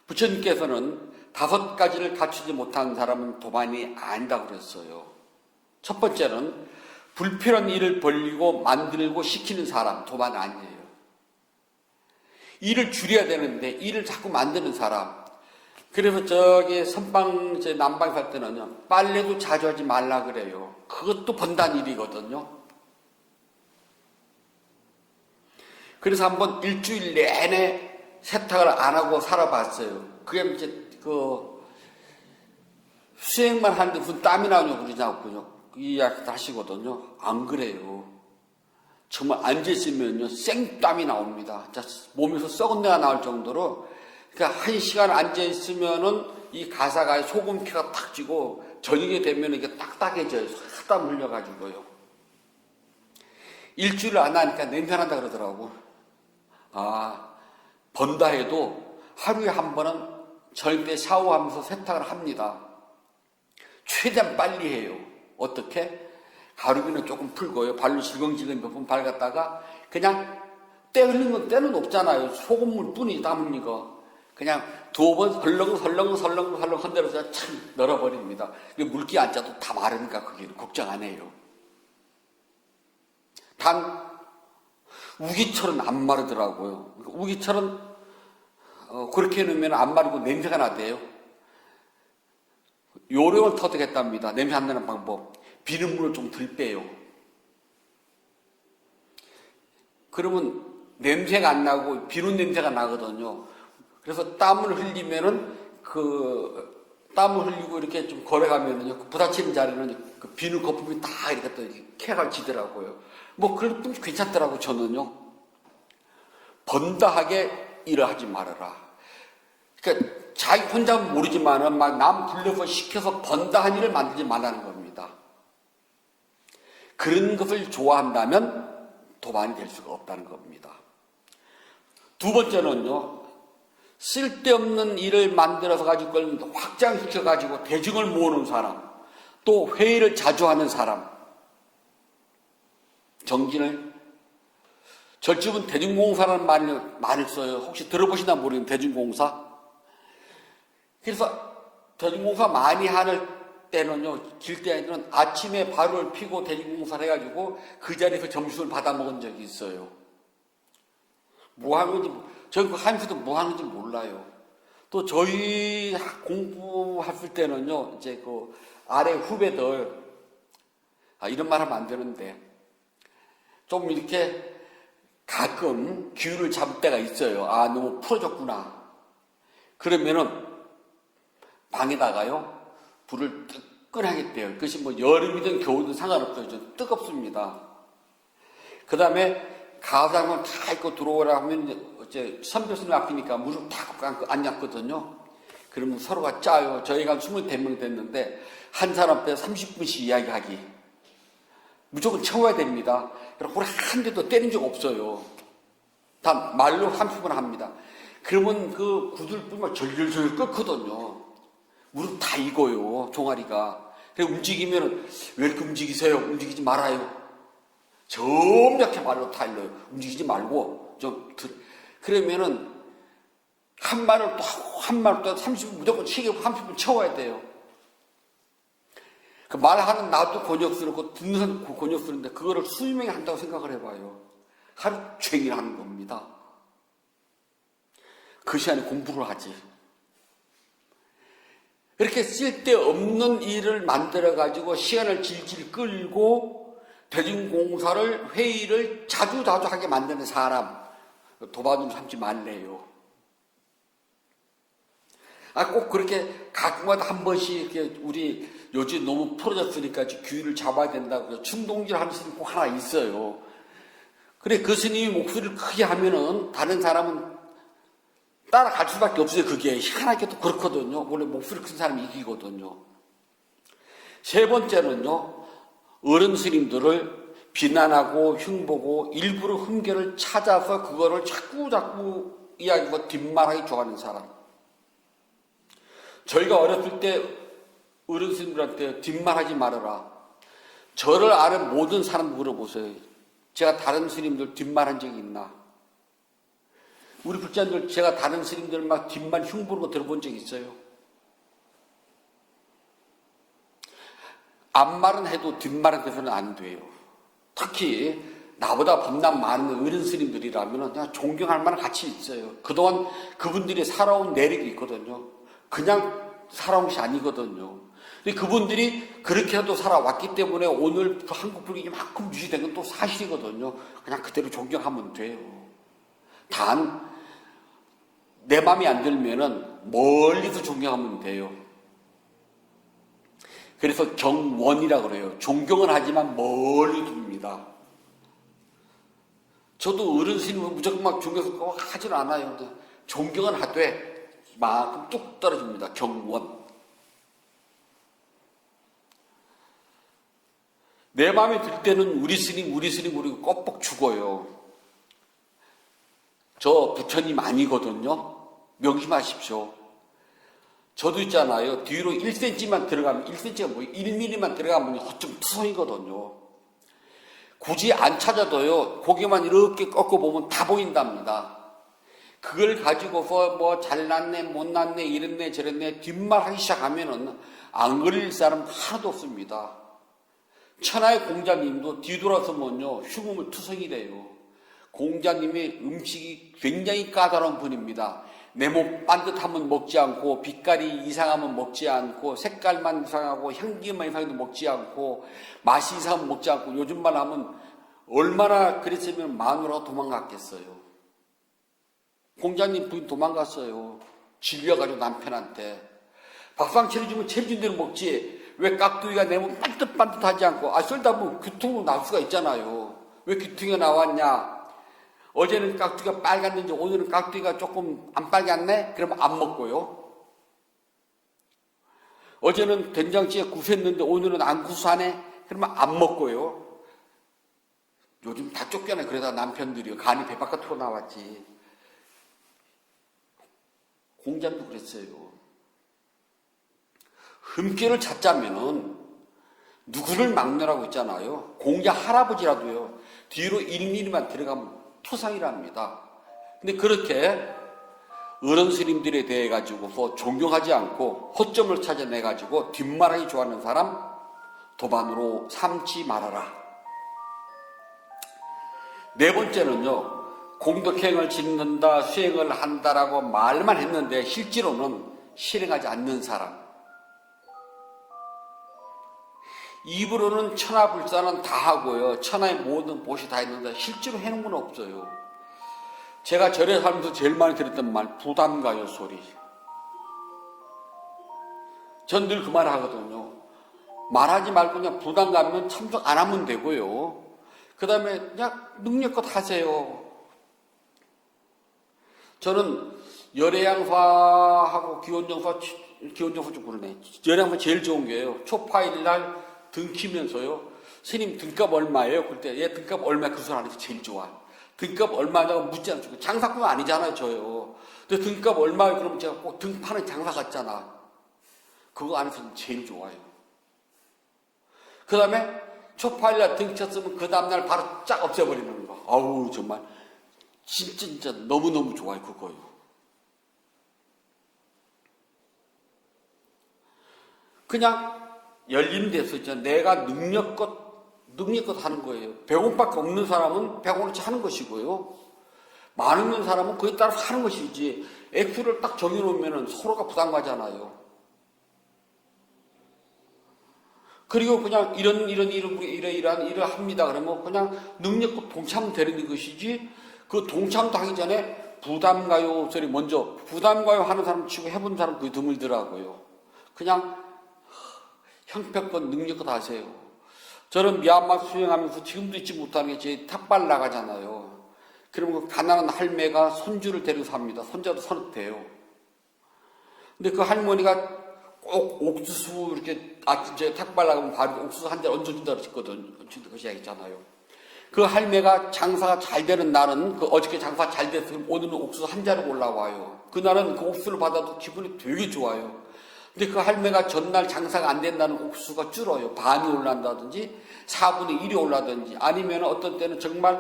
부처님께서는 5가지를 갖추지 못한 사람은 도반이 아니다고 그랬어요. 첫 번째는 불필요한 일을 벌리고 만들고 시키는 사람, 도반 아니에요. 일을 줄여야 되는데 일을 자꾸 만드는 사람. 그래서 저기 선방, 남방 살 때는요, 빨래도 자주 하지 말라 그래요. 그것도 번단 일이거든요. 그래서 한번 일주일 내내 세탁을 안 하고 살아봤어요. 그게 이제 수행만 하는데 무슨 땀이 나오냐고 그러냐고요. 이 이야기도 하시거든요. 안 그래요. 정말 앉아있으면요, 생땀이 나옵니다. 몸에서 썩은 내가 나올 정도로, 그러니까 1시간 앉아있으면은 이 가사가 소금기가 탁 쥐고, 저녁에 되면 이게 딱딱해져요. 땀 흘려가지고요. 일주일 안 하니까 냄새난다 그러더라고. 아, 번다 해도 하루에 한 번은 저녁 때 샤워하면서 세탁을 합니다. 최대한 빨리 해요. 어떻게? 가루비는 조금 풀고요. 발로 질겅질겅 몇 번 밟았다가 그냥 때 흘리면 때는 없잖아요. 소금물 뿐이 땀 흘린 거. 그냥 2번 설렁설렁 흔들어서 참 널어버립니다. 물기 안 짜도 다 마르니까 그게 걱정 안 해요. 단 우기철은 안 마르더라고요. 우기철은 그렇게 해놓으면 안 마르고 냄새가 나대요. 요령을 터득했답니다. 냄새 안 나는 방법. 비눗물을 좀 덜 빼요. 그러면 냄새가 안 나고 비눗 냄새가 나거든요. 그래서 땀을 흘리면은 땀을 흘리고 이렇게 좀 걸어가면은요, 부딪히는 자리는 그 비눗 거품이 다 이렇게 또 캐가 지더라고요. 그래도 괜찮더라고, 저는요. 번다하게 일을 하지 말아라. 그러니까 자기 혼자는 모르지만은 막 남 불러서 시켜서 번다한 일을 만들지 말라는 겁니다. 그런 것을 좋아한다면 도반이 될 수가 없다는 겁니다. 두 번째는요, 쓸데없는 일을 만들어서 가지고 그걸 확장시켜 가지고 대중을 모으는 사람, 또 회의를 자주 하는 사람, 정진을 절집은 대중공사라는 말을 써요. 혹시 들어보시나 모르겠는데 대중공사. 그래서 대중공사 많이 하는 때는요, 길때에는 아침에 발을 피고 대중공사를 해가지고 그 자리에서 점심을 받아 먹은 적이 있어요. 뭐 하는 건지, 저는 그 하면서도 뭐 하는지 몰라요. 또 저희 공부했을 때는요, 이제 그 아래 후배들, 이런 말 하면 안 되는데, 좀 이렇게 가끔 기운을 잡을 때가 있어요. 너무 풀어졌구나. 그러면은 방에다가요, 불을 뜨끈하게 떼요. 그것이 여름이든 겨울이든 상관없어요. 좀 뜨겁습니다. 그 다음에 가사장을 다 입고 들어오라 하면 이제 선교수님 앞이니까 무릎 다 꿇고 앉았거든요. 그러면 서로가 짜요. 저희가 한 20명 됐는데 한 사람 앞에 30분씩 이야기하기. 무조건 채워야 됩니다. 우리 한 대도 때린 적 없어요. 다 말로 30분 합니다. 그러면 그 구들 뿐만 절절절 끓거든요. 무릎 다 익어요, 종아리가. 그래서 움직이면 왜 이렇게 움직이세요? 움직이지 말아요. 점잖게 말로 다 일러요. 움직이지 말고 그러면은 한 말을 또 하고 한 말을 또 30분 무조건 치게 30분 채워야 돼요. 그 말하는 나도 곤욕스럽고 듣는 사람도 곤욕스러운데 그거를 수명이 한다고 생각을 해봐요. 하루 종일 하는 겁니다. 그 시간에 공부를 하지. 이렇게 쓸데없는 일을 만들어가지고 시간을 질질 끌고 대중공사를, 회의를 자주 하게 만드는 사람, 도반을 삼지 말래요. 꼭 그렇게 가끔마다 한 번씩 이렇게 우리 요즘 너무 풀어졌으니까 규율을 잡아야 된다고 충동질 하는 스님 꼭 하나 있어요. 그래, 그 스님이 목소리를 크게 하면은 다른 사람은 따라갈 수밖에 없어요. 그게 희한하게도 그렇거든요. 원래 목소리 큰 사람이 이기거든요. 세 번째는요, 어른 스님들을 비난하고 흉보고 일부러 흠결을 찾아서 그거를 자꾸 이야기하고 뒷말하기 좋아하는 사람. 저희가 어렸을 때 어른 스님들한테 뒷말하지 말아라. 저를 아는 모든 사람 물어보세요. 제가 다른 스님들 뒷말한 적이 있나? 우리 불자들 제가 다른 스님들 막 뒷말 흉보는 거 들어본 적 있어요? 앞말은 해도 뒷말은 해서는 안 돼요. 특히 나보다 법난 많은 어른 스님들이라면 그냥 존경할 만한 가치 있어요. 그동안 그분들이 살아온 내력이 있거든요. 그냥 살아온 것이 아니거든요. 근데 그분들이 그렇게라도 살아왔기 때문에 오늘 한국 불교가 이만큼 유지된 건 또 사실이거든요. 그냥 그대로 존경하면 돼요. 단 내 마음에 안 들면은 멀리서 존경하면 돼요. 그래서 경원이라고 그래요. 존경은 하지만 멀리 둡니다. 저도 어른 스님은 무조건 막 존경해서 하지는 않아요. 존경은 하되 만큼 뚝 떨어집니다. 경원. 내 마음에 들 때는 우리 스님 우리 껍벅 죽어요. 저 부처님 아니거든요. 명심하십시오. 저도 있잖아요. 뒤로 1cm만 들어가면 1cm가 뭐예요? 1mm만 들어가면 허점 투성이거든요. 굳이 안 찾아도요. 고개만 이렇게 꺾어보면 다 보인답니다. 그걸 가지고서 뭐 잘났네 못났네 이랬네 저랬네 뒷말하기 시작하면은 안 걸릴 사람 하나도 없습니다. 천하의 공자님도 뒤돌아서면요 흉음을 투성이래요. 공자님의 음식이 굉장히 까다로운 분입니다. 내 몸 반듯하면 먹지 않고 빛깔이 이상하면 먹지 않고 색깔만 이상하고 향기만 이상해도 먹지 않고 맛이 이상하면 먹지 않고 요즘만 하면 얼마나 그랬으면 마누라가 도망갔겠어요. 공자님 부인 도망갔어요. 질려가지고 남편한테. 밥상 차려주면 차려준 대로 먹지. 왜 깍두기가 내 몸 반듯반듯하지 않고 썰다 보면 귀퉁으로 나올 수가 있잖아요. 왜 귀퉁이가 나왔냐. 어제는 깍두기가 빨갛는지 오늘은 깍두기가 조금 안 빨갛네? 그러면 안 먹고요. 어제는 된장찌개 구수했는데 오늘은 안 구수하네? 그러면 안 먹고요. 요즘 다 쫓겨나. 그러다 남편들이요. 간이 배 바깥으로 나왔지. 공자도 그랬어요. 흠결을 찾자면은 누구를 막느라고 있잖아요. 공자 할아버지라도요. 뒤로 1mm만 들어가면 토상이랍니다. 근데 그렇게 어른 스님들에 대해 가지고서 존경하지 않고 허점을 찾아내 가지고 뒷말하기 좋아하는 사람 도반으로 삼지 말아라. 네 번째는요. 공덕행을 짓는다, 수행을 한다라고 말만 했는데 실제로는 실행하지 않는 사람. 입으로는 천하불사는 다 하고요. 천하의 모든 보시 다 했는데 실제로 해놓은 건 없어요. 제가 절에 살면서 제일 많이 들었던 말, 부담가요 소리. 전 늘 그 말 하거든요. 말하지 말고 그냥 부담 가면 참석 안 하면 되고요. 그 다음에 그냥 능력껏 하세요. 저는 열애양화하고 기원정화 좀 그러네. 열애양화 제일 좋은 게요. 초파일 날 등키면서요. 스님 등값 얼마예요? 그럴 때 얘 등값 얼마 그 소리 안 해서 제일 좋아. 등값 얼마냐고 묻지 않죠. 장사꾼 아니잖아요, 저요. 근데 등값 얼마예요? 그러면 제가 꼭 등 파는 장사 같잖아. 그거 안 해서 제일 좋아요. 그 다음에 초파일날 등 쳤으면 그 다음날 바로 쫙 없애버리는 거. 아우, 정말. 진짜 너무너무 좋아요, 그거요. 그냥 열린 데서 있잖아. 내가 능력껏 하는 거예요. 100원밖에 없는 사람은 100원어치 하는 것이고요. 많은 사람은 그에 따라서 하는 것이지. 액수를 딱 정해놓으면 서로가 부담가잖아요. 그리고 그냥 이러이러한 일을 합니다. 그러면 그냥 능력껏 동참은 되는 것이지. 그 동참도 하기 전에 부담가요 소리 먼저 부담가요 하는 사람 치고 해본 사람 그게 드물더라고요. 그냥 형편껏 능력껏 하세요. 저는 미얀마 수행하면서 지금도 잊지 못하는 게 제 탑발 나가잖아요. 그러면 그 가난한 할매가 손주를 데리고 삽니다. 손자도 서른대요. 근데 그 할머니가 꼭 옥수수 이렇게 아침에 탁발라가면 바로 옥수수 한 잔 얹어준다 그랬거든. 그것이 있잖아요. 그 할매가 장사가 잘 되는 날은 그 어저께 장사 잘 됐으면 오늘은 옥수수 한 잔을 올라와요. 그날은 그 옥수수를 받아도 기분이 되게 좋아요. 근데 그 할매가 전날 장사가 안 된다는 옥수수가 줄어요. 반이 올라간다든지 4분의 1이 올라든지 아니면 어떤 때는 정말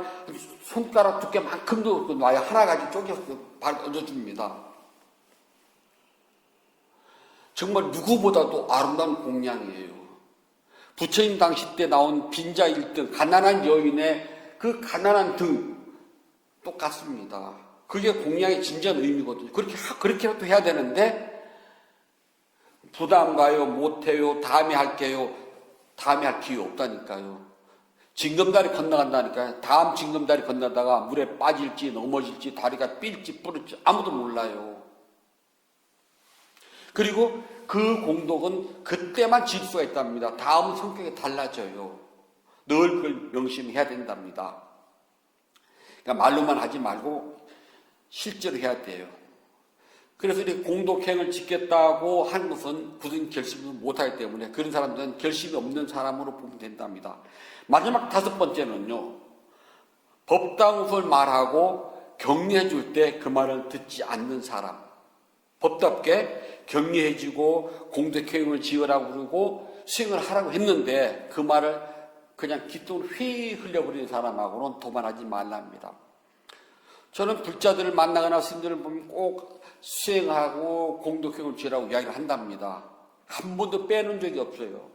손가락 두께만큼도 놔야 하나 가지고 쪼개서 얹어줍니다. 정말 누구보다도 아름다운 공양이에요. 부처님 당시 때 나온 빈자 1등, 가난한 여인의 그 가난한 등 똑같습니다. 그게 공양의 진지한 의미거든요. 그렇게라도 해야 되는데 부담 가요, 못해요, 다음에 할게요. 다음에 할 기회 없다니까요. 징검다리 건너간다니까요. 다음 징검다리 건너다가 물에 빠질지 넘어질지 다리가 삘지 부를지 아무도 몰라요. 그리고 그 공덕은 그때만 질 수가 있답니다. 다음 성격이 달라져요. 늘 그걸 명심해야 된답니다. 그러니까 말로만 하지 말고 실제로 해야 돼요. 그래서 이 공덕행을 짓겠다고 하는 것은 굳은 결심을 못하기 때문에 그런 사람들은 결심이 없는 사람으로 보면 된답니다. 마지막 5번째는요. 법당웃을 말하고 격려해 줄 때 그 말을 듣지 않는 사람. 법답게 격려해주고 공덕행을 지으라고 그러고 수행을 하라고 했는데 그 말을 그냥 귓속으로 휘 흘려버리는 사람하고는 도만하지 말랍니다. 저는 불자들을 만나거나 스님들을 보면 꼭 수행하고 공덕행을 지으라고 이야기를 한답니다. 한 번도 빼놓은 적이 없어요.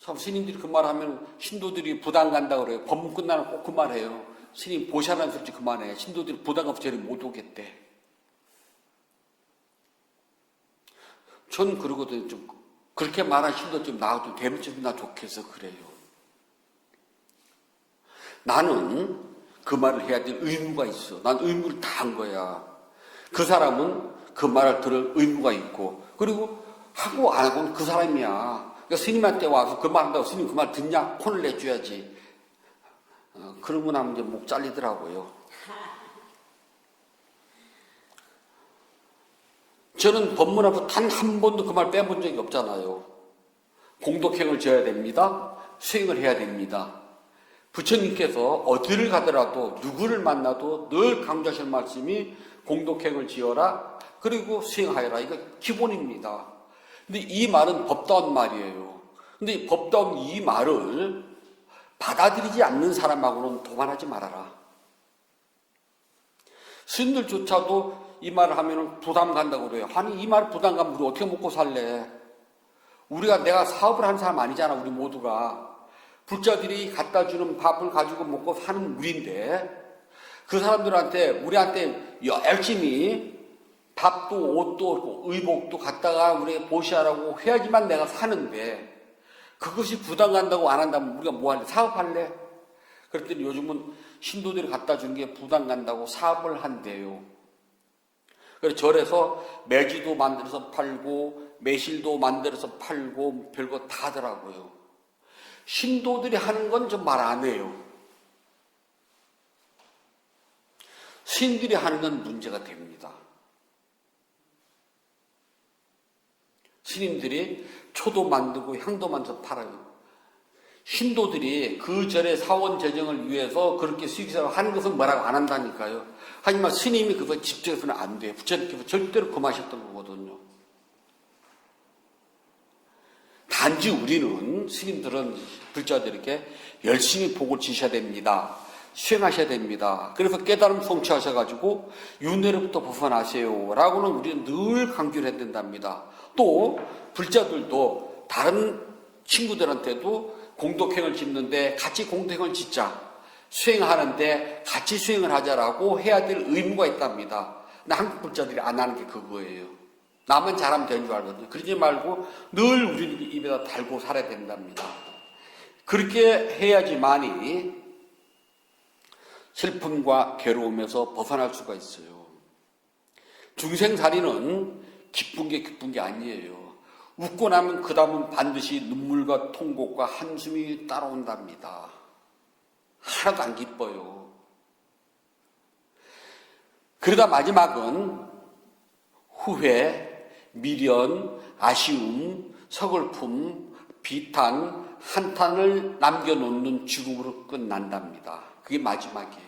참 스님들이 그 말하면 신도들이 부담 간다고 그래요. 법문 끝나면 꼭 그 말해요. 스님 보시라는 소리 그만해. 신도들이 부담 없이 저리 못 오겠대. 저는 그러거든요. 좀 그렇게 말한 신도 좀 나와 좀 되면 좀 나 좋겠어 그래요. 나는 그 말을 해야 될 의무가 있어. 난 의무를 다 한 거야. 그 사람은 그 말을 들을 의무가 있고 그리고 하고 안 하고는 그 사람이야. 그러니까 스님한테 와서 그 말 한다고 스님 그 말 듣냐? 혼을 내줘야지. 그러고 나면 이제 목 잘리더라고요. 저는 법문 앞에 단 한 번도 그 말 빼본 적이 없잖아요. 공덕행을 지어야 됩니다. 수행을 해야 됩니다. 부처님께서 어디를 가더라도 누구를 만나도 늘 강조하시는 말씀이 공덕행을 지어라 그리고 수행하여라. 이거 기본입니다. 근데 이 말은 법다운 말이에요. 근데 법다운 이 말을 받아들이지 않는 사람하고는 도만하지 말아라. 스님들조차도 이 말을 하면 부담 간다고 그래요. 아니 이 말 부담 가면 우리 어떻게 먹고 살래? 내가 사업을 하는 사람 아니잖아. 우리 모두가. 불자들이 갖다 주는 밥을 가지고 먹고 사는 우리인데 그 사람들한테 우리한테 열심히 밥도 옷도 의복도 갖다가 우리가 보시하라고 해야지만 내가 사는데 그것이 부담 간다고 안 한다면 우리가 뭐 할래? 사업할래? 그랬더니 요즘은 신도들이 갖다 주는 게 부담 간다고 사업을 한대요. 그래서 절에서 매지도 만들어서 팔고 매실도 만들어서 팔고 별거 다 하더라고요. 신도들이 하는 건 좀 말 안 해요. 신들이 하는 건 문제가 됩니다. 스님들이 초도 만들고 향도 만들어서 팔아요. 신도들이 그 절의 사원 재정을 위해서 그렇게 수익사를 하는 것은 뭐라고 안 한다니까요. 하지만 스님이 그거 집중해서는 안 돼요. 부처님께서 절대로 금하셨던 거거든요. 단지 우리는 스님들은 불자들에게 열심히 복을 지셔야 됩니다. 수행하셔야 됩니다. 그래서 깨달음 성취하셔가지고 윤회로부터 벗어나세요 라고는 우리는 늘 강조를 해야 된답니다. 또 불자들도 다른 친구들한테도 공덕행을 짓는데 같이 공덕행을 짓자. 수행하는데 같이 수행을 하자라고 해야 될 의무가 있답니다. 근데 한국 불자들이 안 하는 게 그거예요. 나만 잘하면 되는 줄 알거든요. 그러지 말고 늘 우리 입에다 달고 살아야 된답니다. 그렇게 해야지만이 슬픔과 괴로움에서 벗어날 수가 있어요. 중생살이는 기쁜 게 아니에요. 웃고 나면 그 다음은 반드시 눈물과 통곡과 한숨이 따라온답니다. 하나도 안 기뻐요. 그러다 마지막은 후회, 미련, 아쉬움, 서글픔, 비탄, 한탄을 남겨놓는 죽음으로 끝난답니다. 그게 마지막이에요.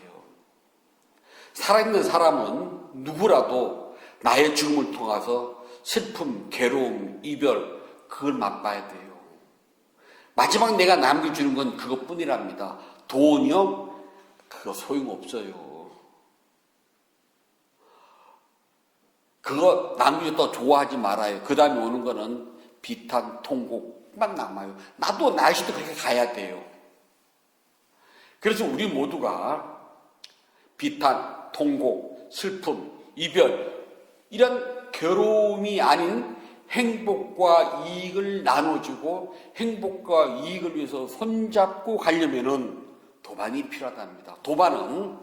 살아있는 사람은 누구라도 나의 죽음을 통해서 슬픔, 괴로움, 이별, 그걸 맛봐야 돼요. 마지막 내가 남겨주는 건 그것뿐이랍니다. 돈이요? 그거 소용없어요. 그거 남겨줬다 좋아하지 말아요. 그 다음에 오는 거는 비탄, 통곡만 남아요. 나도 날씨도 그렇게 가야 돼요. 그래서 우리 모두가 비탄, 통곡, 슬픔, 이별, 이런 괴로움이 아닌 행복과 이익을 나눠주고 행복과 이익을 위해서 손잡고 가려면은 도반이 필요하답니다. 도반은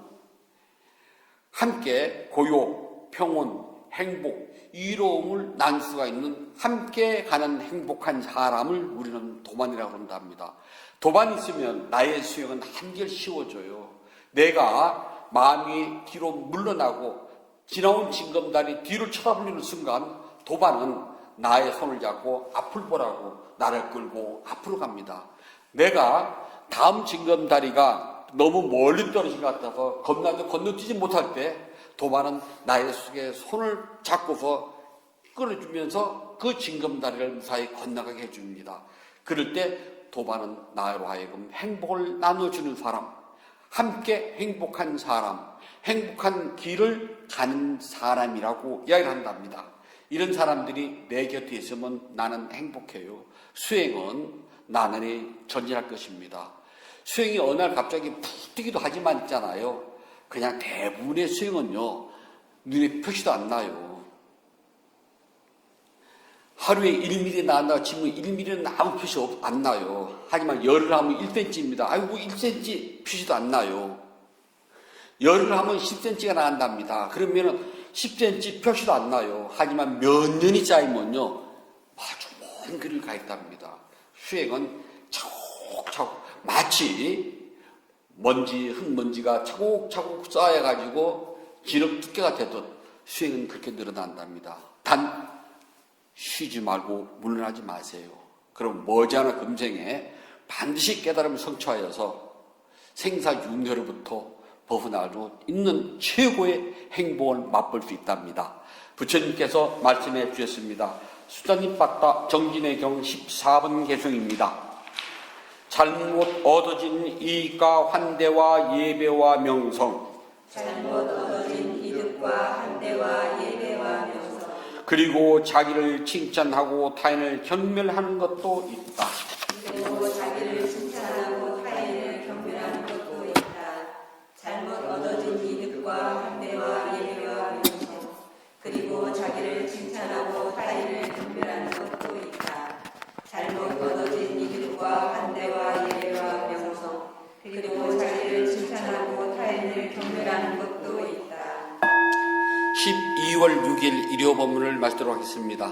함께 고요, 평온, 행복, 이로움을 나눌 수가 있는 함께 가는 행복한 사람을 우리는 도반이라고 한답니다. 도반이 있으면 나의 수행은 한결 쉬워져요. 내가 마음이 뒤로 물러나고 지나온 징검다리 뒤를 쳐다보는 순간 도반은 나의 손을 잡고 앞을 보라고 나를 끌고 앞으로 갑니다. 내가 다음 징검다리가 너무 멀리 떨어진 것 같아서 겁나서 건너뛰지 못할 때 도반은 나의 속에 손을 잡고서 끌어주면서 그 징검다리를 무사히 건너가게 해줍니다. 그럴 때 도반은 나로 하여금 행복을 나눠주는 사람, 함께 행복한 사람, 행복한 길을 가는 사람이라고 이야기를 한답니다. 이런 사람들이 내 곁에 있으면 나는 행복해요. 수행은 나날이 전진할 것입니다. 수행이 어느 날 갑자기 푹 뜨기도 하지만 있잖아요. 그냥 대부분의 수행은요, 눈에 표시도 안 나요. 하루에 1mm 나간다고 치면 1mm는 아무 표시 안 나요. 하지만 열을 하면 1cm입니다. 아이고, 1cm 표시도 안 나요. 열을 하면 10cm가 나간답니다. 그러면 10cm 표시도 안 나요. 하지만 몇 년이 쌓이면요, 아주 먼 길을 가 있답니다. 수행은 차곡차곡, 마치 흙먼지가 차곡차곡 쌓여가지고 진흙 두께가 되듯 수행은 그렇게 늘어난답니다. 단 쉬지 말고 물러나지 마세요. 그럼 머지않아 금생에 반드시 깨달음을 성취하여서 생사윤회로부터 벗어날 수 있는 최고의 행복을 맛볼 수 있답니다. 부처님께서 말씀해 주셨습니다. 수단입박다 정진의 경 14번 개송입니다. 잘못 얻어진 이익과 환대와 예배와 명성, 잘못 얻어진 이득과 환대와 예배와 명성, 그리고 자기를 칭찬하고 타인을 경멸하는 것도 있다. 그리고 자기를 칭찬하고 타인을 경멸하는 것도 있다. 잘못 얻어진 이득과 환대와 예배와 명성, 그리고 자기를 칭찬하고 타인을 경멸하는 것도 있다. 잘못 얻어진 이득과 환대와 예배와 명성, 그리고 자기를 칭찬하고 타인을 경멸하는 것도 있다. 12월 6일 일요 법문을 마치도록 하겠습니다.